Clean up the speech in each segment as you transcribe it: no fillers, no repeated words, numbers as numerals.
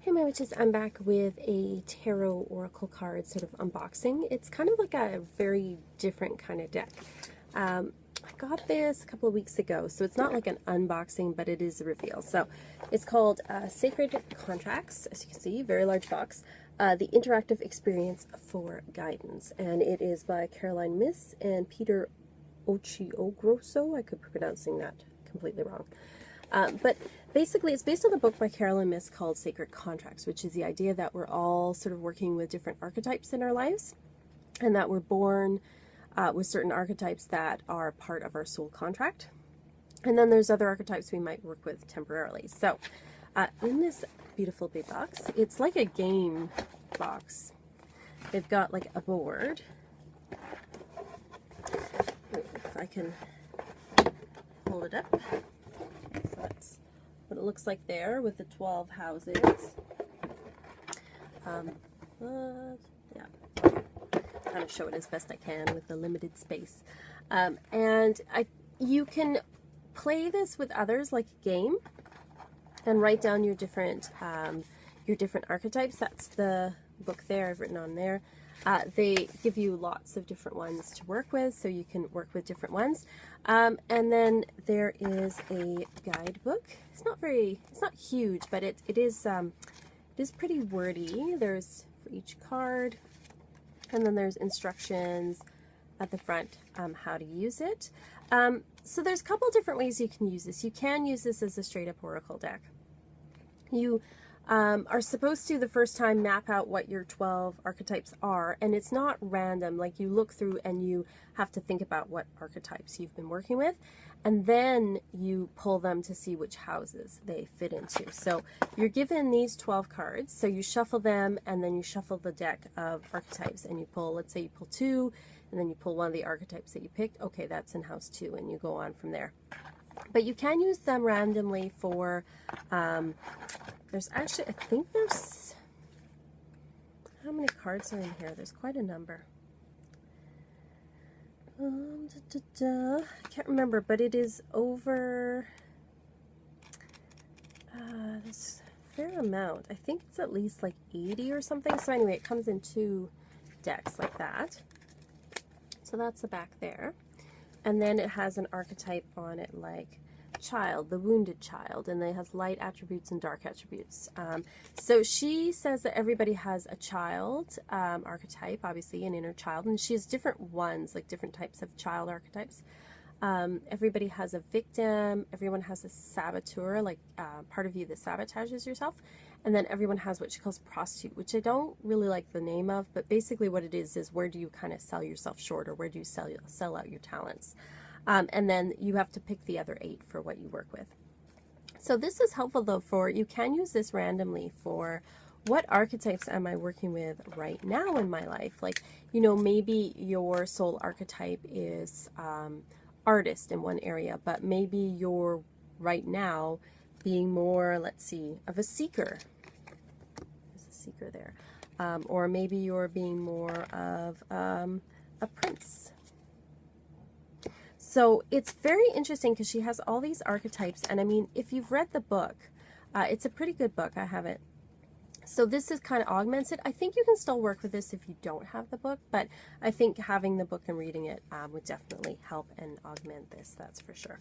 Hey my witches, I'm back with a tarot oracle card sort of unboxing. It's kind of like a very different kind of deck. I got this a couple of weeks ago, so it's not like an unboxing, but it is a reveal. So it's called Sacred Contracts, as you can see, very large box. The Interactive Experience for Guidance, and it is by Caroline Miss and Peter Ochiogrosso. I could be pronouncing that completely wrong. But basically, it's based on a book by Caroline Miss called Sacred Contracts, which is the idea that we're all sort of working with different archetypes in our lives, and that we're born with certain archetypes that are part of our soul contract. And then there's other archetypes we might work with temporarily. So in this beautiful big box, it's like a game box. They've got like a board. If I can hold it up. So that's what it looks like there with the 12 houses. Yeah, kind of show it as best I can with the limited space. And you can play this with others like a game and write down your different archetypes. That's the book there I've written on there. They give you lots of different ones to work with, so you can work with different ones. And then there is a guidebook. It's not huge, but it is pretty wordy. There's for each card, and then there's instructions at the front how to use it. So there's a couple different ways you can use this. You can use this as a straight up oracle deck. You are supposed to, the first time, map out what your 12 archetypes are, and it's not random. Like, you look through and you have to think about what archetypes you've been working with, and then you pull them to see which houses they fit into. So you're given these 12 cards, so you shuffle them, and then you shuffle the deck of archetypes, and you pull, let's say you pull 2, and then you pull one of the archetypes that you picked. Okay, that's in house 2, and you go on from there. But you can use them randomly for, there's actually, I think there's, how many cards are in here? There's quite a number. I can't remember, but it is over, this fair amount. I think it's at least like 80 or something. So anyway, it comes in 2 decks like that. So that's the back there. And then it has an archetype on it like child, the wounded child, and then it has light attributes and dark attributes. So she says that everybody has a child archetype, obviously an inner child, and she has different ones, like different types of child archetypes. Everybody has a victim, everyone has a saboteur, like part of you that sabotages yourself, and then everyone has what she calls prostitute, which I don't really like the name of, but basically what it is where do you kind of sell yourself short, or where do you sell out your talents? And then you have to pick the other 8 for what you work with. So this is helpful though for, you can use this randomly for what archetypes am I working with right now in my life? Like, you know, maybe your soul archetype is artist in one area, but maybe you're right now being more, let's see, of a seeker. There's a seeker there. Or maybe you're being more of a prince. So it's very interesting because she has all these archetypes, and I mean, if you've read the book, it's a pretty good book. I have it. So this is kind of augments it. I think you can still work with this if you don't have the book, but I think having the book and reading it would definitely help and augment this, that's for sure.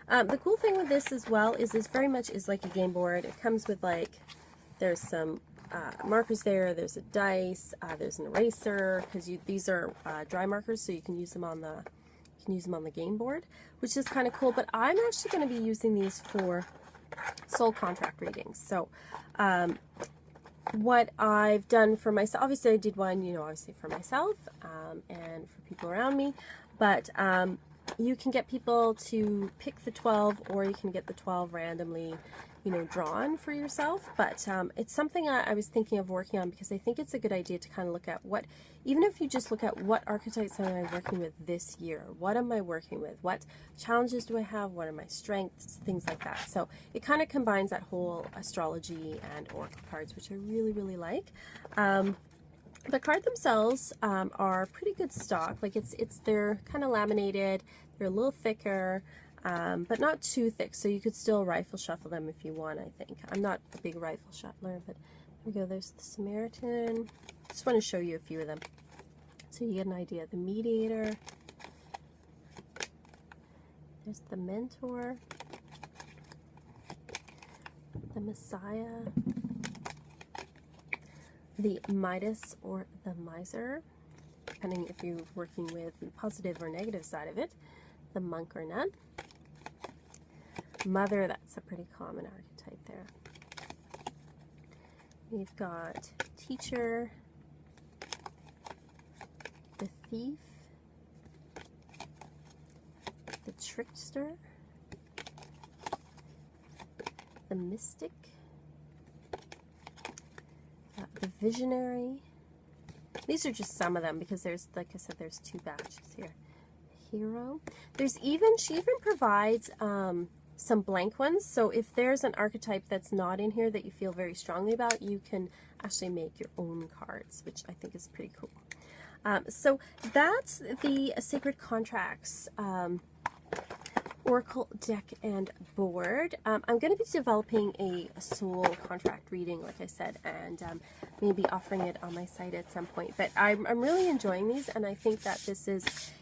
The cool thing with this as well is this very much is like a game board. It comes with like, there's some markers there, there's a dice, there's an eraser, because these are dry markers, so you can use them on the game board, which is kind of cool. But I'm actually going to be using these for soul contract readings. So what I've done for myself, obviously I did one, you know, obviously for myself and for people around me, but you can get people to pick the 12, or you can get the 12 randomly, you know, drawn for yourself. But it's something I was thinking of working on, because I think it's a good idea to kind of look at what, even if you just look at what archetypes am I working with this year, what am I working with, what challenges do I have, what are my strengths, things like that. So it kind of combines that whole astrology and oracle cards, which I really, really like. The cards themselves are pretty good stock. Like they're kind of laminated, they're a little thicker. but not too thick, so you could still rifle shuffle them if you want, I think. I'm not a big rifle shuffler, but there we go. There's the Samaritan. Just want to show you a few of them so you get an idea. The Mediator. There's the Mentor. The Messiah. The Midas or the Miser, depending if you're working with the positive or negative side of it. The Monk or Nun. Mother, that's a pretty common archetype there. We've got Teacher, the Thief, the Trickster, the Mystic, the Visionary. These are just some of them because there's, like I said, there's 2 batches here. Hero. There's even, she even provides some blank ones, so if there's an archetype that's not in here that you feel very strongly about, you can actually make your own cards, which I think is pretty cool. So that's the Sacred Contracts Oracle deck and board. I'm going to be developing a soul contract reading, like I said, and maybe offering it on my site at some point. But I'm really enjoying these, and I think that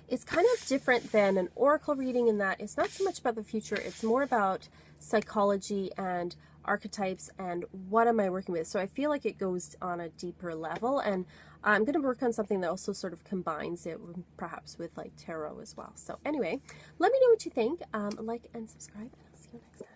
it's kind of different than an oracle reading in that it's not so much about the future, it's more about psychology and archetypes and what am I working with. So I feel like it goes on a deeper level, and I'm going to work on something that also sort of combines it perhaps with like tarot as well. So anyway, let me know what you think. Like and subscribe, and I'll see you next time.